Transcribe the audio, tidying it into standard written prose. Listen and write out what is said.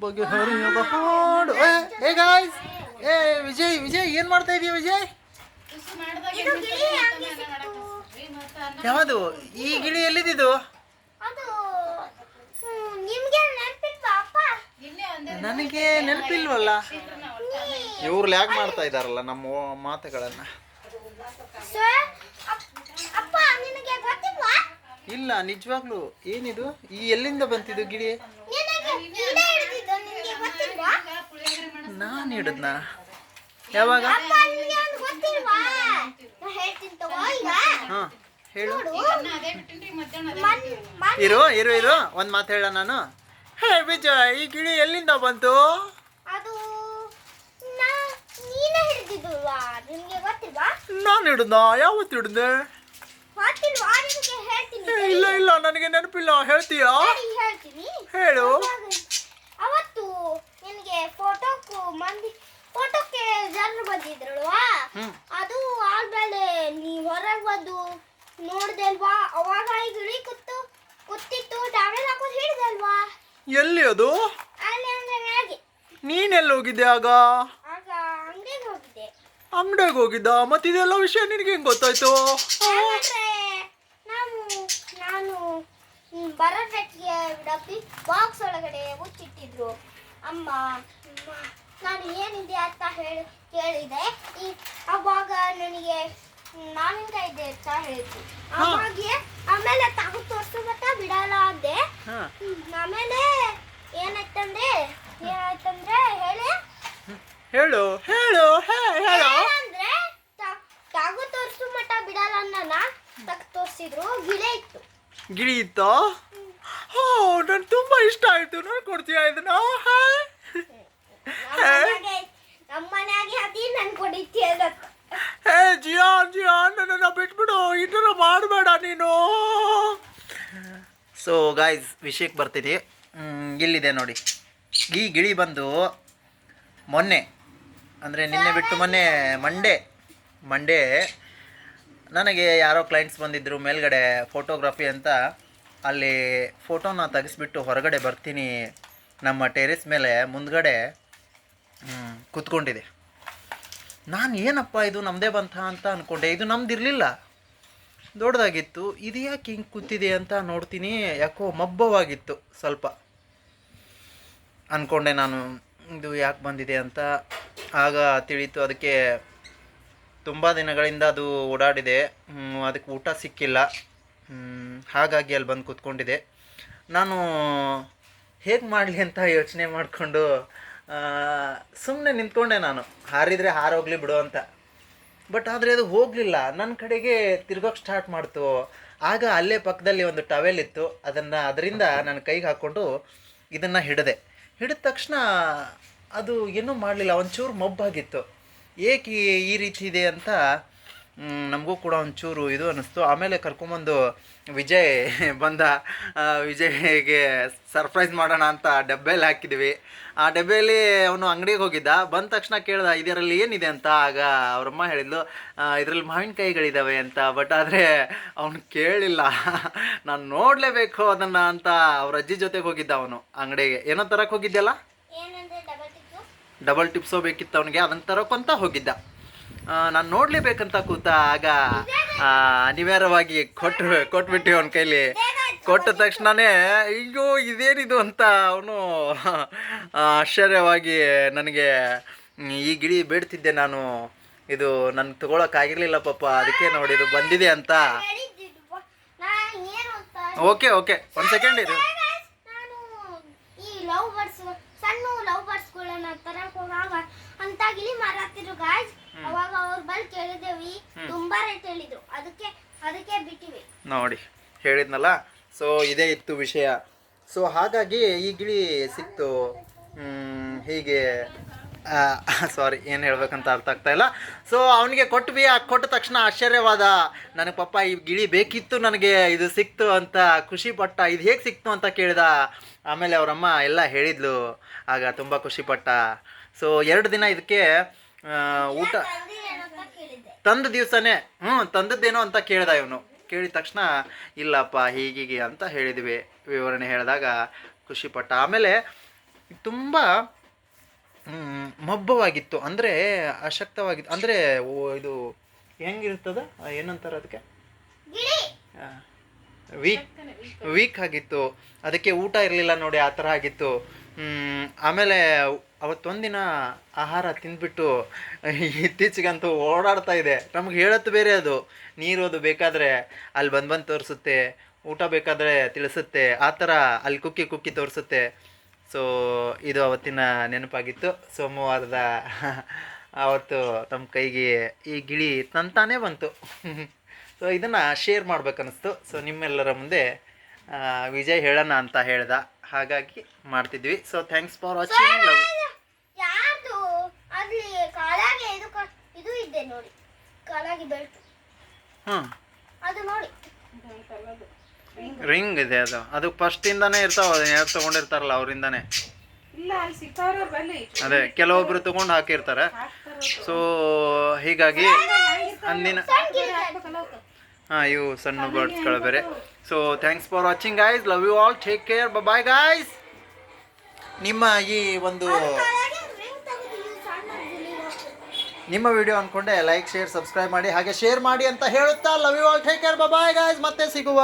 ಬಗೆಹರಿಯದ ಹಾಡು. ಏ ಗಾಯ್ಸ್, ಏ ವಿಜಯ್ ವಿಜಯ್ ಏನು ಮಾಡ್ತಾ ಇದೀಯ ವಿಜಯ್? ಯಾವುದು ಈ ಗಿಳಿ ಎಲ್ಲಿದ್ದು? ನನಗೆ ನೆನಪಿಲ್ವಲ್ಲ. ಇವ್ರು ಲ್ಯಾಗ್ ಮಾಡ್ತಾ ಇದಾರಲ್ಲ ನಮ್ಮ ಮಾತುಗಳನ್ನ. ಇಲ್ಲ ನಿಜವಾಗ್ಲು ಏನಿದು? ಈ ಎಲ್ಲಿಂದ ಬಂತಿದ್ದು ಗಿಳಿ? ನಾನು ಹಿಡಿದ್ನಾ? ಯಾವಾಗ? ಹಾ ಹೇಳು. ಇರು ಇರು ಇರು ಒಂದು ಮಾತು ಹೇಳ ನಾನು. ಹೇ ವಿಜಯ್, ಈ ಗಿಳಿ ಎಲ್ಲಿಂದ ಬಂತು? ನಾನು ಹಿಡಿದ? ಯಾವತ್ತು ಹಿಡಿದೆ? ಇಲ್ಲ ಇಲ್ಲ ನನಗೆ ನೆನಪಿಲ್ಲ. ಹೇಳ್ತೀಯಾ? ಹೇಳು. ಅವತ್ತು ನಿನಗೆ ಫೋಟೋಕ್ಕೆ ಜನರು ಬಂದಿದ್ರಲ್ವಾ, ಅದು ಆದ್ಮೇಲೆ ನೀ ಹೊರಗೆ ಬಂದು ನೋಡ್ದೆ ಅಲ್ವಾ, ಅವಾಗ ಈ ಗಿಳಿ ಕೂತಿತ್ತು, ಟಾವೆಲ್ ಹಾಕೊಂಡು ಹಿಡಿದೆ ಅಲ್ವಾ. ಎಲ್ಲಿ ಅದು? ಅಲ್ಲಿ ಅಂದ್ರೆ ಹಾಗೆ. ನೀನೆಲ್ಲಿ ಹೋಗಿದ್ದೆ ಆಗ? ಅಂಗಡಿಗೆ ಹೋಗಿದ್ದೆ. ಅಂಗಡಿಗೆ ಹೋಗಿದ್ದ? ಮತ್ತಿದೆಲ್ಲ ವಿಷಯ ನಿನಗೆ ಹೆಂಗ್ ಗೊತ್ತಾಯ್ತು? ನಾನು ಬರೋದಕ್ಕೆ ಡಬ್ಬಿ ಬಾಕ್ಸ್ ಒಳಗಡೆ ಮುಚ್ಚಿಟ್ಟಿದ್ರು ಅಮ್ಮ. ನಾನು ಏನಿದೆ ಅಂತ ಕೇಳಿದೆ. ಅವಾಗ ನನಗೆ ಮಾವಿನಕಾಯಿ ಇದೆ ಅಂತ ಹೇಳಿದ್ರು. ಆಮೇಲೆ ತಗೋ ತೋರಿಸು ಮತ್ತ ಬಿಡಲ್ಲ ಅಂದೆ. ಆಮೇಲೆ ಏನಾಯ್ತಂದ್ರೆ ಹೇಳು ಹೇಳು ಹೇಳು. ಅಂದ್ರೆ ತಗೋ ತೋರಿಸು ಮಟ್ಟ ಬಿಡಲ್ಲ ಅನ್ನ ತೋರಿಸಿದ್ರು. ಗಿಳಿ ಇತ್ತು. ಗಿಳಿ ಇತ್ತು? ಹೋ, ನನ್ ತುಂಬಾ ಇಷ್ಟ ಆಯ್ತು. ನೋಡ್ಕೊಡ್ತೀಯ ಇದನ್ನ? ನಮ್ಮ ಮನೆಯಾಗೆ ಅದಿ ನನ್ ಕೊಡಿತೀಯ. ಹೇ ಜಿಯಾನ್ ನನ್ನನ್ನು ಬಿಟ್ಬಿಡು, ಈ ಥರ ಮಾಡಬೇಡ ನೀನು. ಸೊ ಗಾಯ್ಸ್, ವಿಷಯಕ್ಕೆ ಬರ್ತೀನಿ. ಇಲ್ಲಿದೆ ನೋಡಿ. ಈ ಗಿಳಿ ಬಂದು ಮೊನ್ನೆ ಅಂದರೆ ನಿನ್ನೆ ಬಿಟ್ಟು ಮೊನ್ನೆ ಮಂಡೇ ನನಗೆ ಯಾರೋ ಕ್ಲೈಂಟ್ಸ್ ಬಂದಿದ್ದರು ಮೇಲ್ಗಡೆ ಫೋಟೋಗ್ರಫಿ ಅಂತ. ಅಲ್ಲಿ ಫೋಟೋನ ತೆಗೆಸ್ಬಿಟ್ಟು ಹೊರಗಡೆ ಬರ್ತೀನಿ. ನಮ್ಮ ಟೆರೆಸ್ ಮೇಲೆ ಮುಂದ್ಗಡೆ ಕೂತ್ಕೊಂಡಿದೆ. ನಾನು ಏನಪ್ಪ ಇದು ನಮ್ಮದೇ ಬಂತ ಅಂತ ಅಂದ್ಕೊಂಡೆ. ಇದು ನಮ್ದಿರಲಿಲ್ಲ, ದೊಡ್ಡದಾಗಿತ್ತು. ಇದು ಯಾಕೆ ಹಿಂಗೆ ಕೂತಿದೆ ಅಂತ ನೋಡ್ತೀನಿ. ಯಾಕೋ ಮಬ್ಬವಾಗಿತ್ತು ಸ್ವಲ್ಪ. ಅಂದ್ಕೊಂಡೆ ನಾನು ಇದು ಯಾಕೆ ಬಂದಿದೆ ಅಂತ. ಆಗ ತಿಳಿತು ಅದಕ್ಕೆ ತುಂಬ ದಿನಗಳಿಂದ ಅದು ಓಡಾಡಿದೆ. ಅದಕ್ಕೆ ಊಟ ಸಿಕ್ಕಿಲ್ಲ. ಹಾಗಾಗಿ ಅಲ್ಲಿ ಬಂದು ಕೂತ್ಕೊಂಡಿದೆ. ನಾನು ಹೇಗೆ ಮಾಡಲಿ ಅಂತ ಯೋಚನೆ ಮಾಡಿಕೊಂಡು ಸುಮ್ಮನೆ ನಿಂತ್ಕೊಂಡೆ. ನಾನು ಹಾರಿದರೆ ಹಾರೋಗ್ಲಿ ಬಿಡು ಅಂತ. ಬಟ್ ಆದರೆ ಅದು ಹೋಗಲಿಲ್ಲ, ನನ್ನ ಕಡೆಗೆ ತಿರ್ಗೋಕ್ಕೆ ಸ್ಟಾರ್ಟ್ ಮಾಡ್ತು. ಆಗ ಅಲ್ಲೇ ಪಕ್ಕದಲ್ಲಿ ಒಂದು ಟವೆಲ್ ಇತ್ತು. ಅದರಿಂದ ನನ್ನ ಕೈಗೆ ಹಾಕ್ಕೊಂಡು ಇದನ್ನು ಹಿಡಿದ ತಕ್ಷಣ ಅದು ಏನೂ ಮಾಡಲಿಲ್ಲ. ಒಂಚೂರು ಮಬ್ಬಾಗಿತ್ತು. ಏಕೆ ಈ ರೀತಿ ಇದೆ ಅಂತ ನಮಗೂ ಕೂಡ ಒಂಚೂರು ಇದು ಅನ್ನಿಸ್ತು. ಆಮೇಲೆ ಕರ್ಕೊಂಬಂದು ವಿಜಯ್ ಬಂದ. ವಿಜಯ್ಗೆ ಸರ್ಪ್ರೈಸ್ ಮಾಡೋಣ ಅಂತ ಡಬ್ಬೆಯಲ್ಲಿ ಹಾಕಿದ್ವಿ. ಆ ಡಬ್ಬೆಯಲ್ಲಿ ಅವನು ಅಂಗಡಿಗೆ ಹೋಗಿದ್ದ. ಬಂದ ತಕ್ಷಣ ಕೇಳ್ದ ಇದರಲ್ಲಿ ಏನಿದೆ ಅಂತ. ಆಗ ಅವರಮ್ಮ ಹೇಳಿದ್ಲು ಇದರಲ್ಲಿ ಮಾವಿನಕಾಯಿಗಳಿದ್ದಾವೆ ಅಂತ. ಬಟ್ ಆದರೆ ಅವನು ಕೇಳಲಿಲ್ಲ. ನಾನು ನೋಡಲೇಬೇಕು ಅದನ್ನು ಅಂತ ಅವ್ರ ಅಜ್ಜಿ ಜೊತೆಗೆ ಹೋಗಿದ್ದ ಅವನು ಅಂಗಡಿಗೆ. ಏನೋ ತರಕ್ಕೆ ಹೋಗಿದ್ದೆಲ್ಲ, ಡಬಲ್ ಟಿಪ್ಸೋ ಬೇಕಿತ್ತು ಅವನಿಗೆ, ಅದನ್ನು ತರೋಕ್ಕಂತ ಹೋಗಿದ್ದ. ನಾನು ನೋಡಲೇಬೇಕಂತ ಕೂತ. ಆಗ ಅನಿವಾರ್ಯವಾಗಿ ಕೊಟ್ಬಿಟ್ಟು ಅವನ ಕೈಲಿ. ಕೊಟ್ಟ ತಕ್ಷಣವೇ ಅಯ್ಯೋ ಇದೇನಿದು ಅಂತ ಅವನು ಆಶ್ಚರ್ಯವಾಗಿ ನನಗೆ ಈ ಗಿಳಿ ಬೇಡ್ತಿದ್ದೆ ನಾನು. ಇದು ನನಗೆ ತೊಗೊಳಕ್ಕಾಗಿರಲಿಲ್ಲ ಪಾಪ, ಅದಕ್ಕೆ ನೋಡಿ ಇದು ಬಂದಿದೆ ಅಂತ. ಓಕೆ ಒಂದು ಸೆಕೆಂಡ್ ಇದು. ಸಣ್ಣ ಲವ್ ಬರ್ಡ್ಸ್ಗಳನ್ನ ತರಕ್ ಹೋಗಾಗ ಅಂತ ಗಿಳಿ ಮಾರಾತಿರು ಗಾಯ್ಸ್. ಅವಾಗ ಅವ್ರ ಬಲ್ ಕೇಳಿದೇವಿ, ತುಂಬಾ ರೇಟ್ ಹೇಳಿದ್ರು. ಅದಕ್ಕೆ ಬಿಟ್ಟಿವಿ ನೋಡಿ. ಹೇಳಿದ್ನಲ್ಲ. ಸೊ ಇದೇ ಇತ್ತು ವಿಷಯ. ಸೊ ಹಾಗಾಗಿ ಈ ಗಿಳಿ ಸಿಕ್ತು. ಹೀಗೆ ಸಾರಿ ಏನು ಹೇಳ್ಬೇಕಂತ ಅರ್ಥ ಆಗ್ತಾ ಇಲ್ಲ. ಸೊ ಅವನಿಗೆ ಕೊಟ್ವಿ. ಕೊಟ್ಟ ತಕ್ಷಣ ಆಶ್ಚರ್ಯವಾದ. ನನಗೆ ಪಾಪ ಈ ಗಿಳಿ ಬೇಕಿತ್ತು, ನನಗೆ ಇದು ಸಿಕ್ತು ಅಂತ ಖುಷಿಪಟ್ಟ. ಇದು ಹೇಗೆ ಸಿಕ್ತು ಅಂತ ಕೇಳಿದ. ಆಮೇಲೆ ಅವರಮ್ಮ ಎಲ್ಲ ಹೇಳಿದ್ಲು. ಆಗ ತುಂಬ ಖುಷಿಪಟ್ಟ. ಸೊ 2 ದಿನ ಇದಕ್ಕೆ ಊಟ ತಂದ ದಿವಸನೇ ತಂದದ್ದೇನೋ ಅಂತ ಕೇಳ್ದ ಇವನು. ಕೇಳಿದ ತಕ್ಷಣ ಇಲ್ಲಪ್ಪ ಹೀಗೀಗೆ ಅಂತ ಹೇಳಿದ್ವಿ. ವಿವರಣೆ ಹೇಳಿದಾಗ ಖುಷಿಪಟ್ಟ. ಆಮೇಲೆ ತುಂಬ ಮಬ್ಬವಾಗಿತ್ತು, ಅಂದರೆ ಅಶಕ್ತವಾಗಿತ್ತು, ಅಂದರೆ ಇದು ಹೆಂಗಿರ್ತದ ಏನಂತಾರೆ ಅದಕ್ಕೆ, ಗಿಳಿ ವೀಕ್ ಆಗಿತ್ತು. ಅದಕ್ಕೆ ಊಟ ಇರಲಿಲ್ಲ ನೋಡಿ, ಆ ಥರ ಆಗಿತ್ತು. ಆಮೇಲೆ ಅವತ್ತೊಂದಿನ ಆಹಾರ ತಿಂದ್ಬಿಟ್ಟು ಇತ್ತೀಚೆಗಂತೂ ಓಡಾಡ್ತಾ ಇದೆ. ನಮ್ಗೆ ಹೇಳತ್ತು ಬೇರೆ, ಅದು ನೀರು ಅದು ಬೇಕಾದರೆ ಅಲ್ಲಿ ಬಂದು ತೋರಿಸುತ್ತೆ, ಊಟ ಬೇಕಾದರೆ ತಿಳಿಸುತ್ತೆ, ಆ ಥರ ಅಲ್ಲಿ ಕುಕ್ಕಿ ತೋರಿಸುತ್ತೆ. ಸೊ ಇದು ಅವತ್ತಿನ ನೆನಪಾಗಿತ್ತು. ಸೋಮವಾರದ ಆವತ್ತು ನಮ್ಮ ಕೈಗೆ ಈ ಗಿಳಿ ತಂತಾನೇ ಬಂತು. ಸೊ ಇದನ್ನು ಶೇರ್ ಮಾಡ್ಬೇಕನ್ನಿಸ್ತು. ಸೊ ನಿಮ್ಮೆಲ್ಲರ ಮುಂದೆ ವಿಜಯ್ ಹೇಳೋಣ ಅಂತ ಹೇಳ್ದ, ಹಾಗಾಗಿ ಮಾಡ್ತಿದ್ವಿ. So thanks for watching. ಯಾರ್ದು ಅಲ್ಲಿ ಕಾಲಾಗೆ ಇದು ಇದೆ ನೋಡಿ, ಕಾಲಾಗಿ ಬೆಲ್ಟ್ ಅದು ನೋಡಿ, ರಿಂಗ್ ಇದೆ. ಅದು ಫಸ್ಟಿಂದಾನೇ ಇರ್ತಾವ, ಯಾರು ತೊಗೊಂಡಿರ್ತಾರಲ್ಲ ಅವರಿಂದಾನೇ. ಅದೇ ಕೆಲವೊಬ್ರು ತಗೊಂಡು ಹಾಕಿರ್ತಾರೆ. ಸೊ ಹೀಗಾಗಿ ಅಂದಿನ ಇವು ಸಣ್ಣ ಬರ್ಡ್ಸ್ಗಳು ಬೇರೆ. So thanks for watching guys, love you all, take care, bye guys. ನಿಮ್ಮ ಈ ಒಂದು ನಿಮ್ಮ ವಿಡಿಯೋ ಅಂದ್ಕೊಂಡೆ ಲೈಕ್ ಶೇರ್ ಸಬ್ಸ್ಕ್ರೈಬ್ ಮಾಡಿ, ಹಾಗೆ ಶೇರ್ ಮಾಡಿ ಅಂತ ಹೇಳುತ್ತಾ love you all, take care, bye guys. ಮತ್ತೆ ಸಿಗುವ.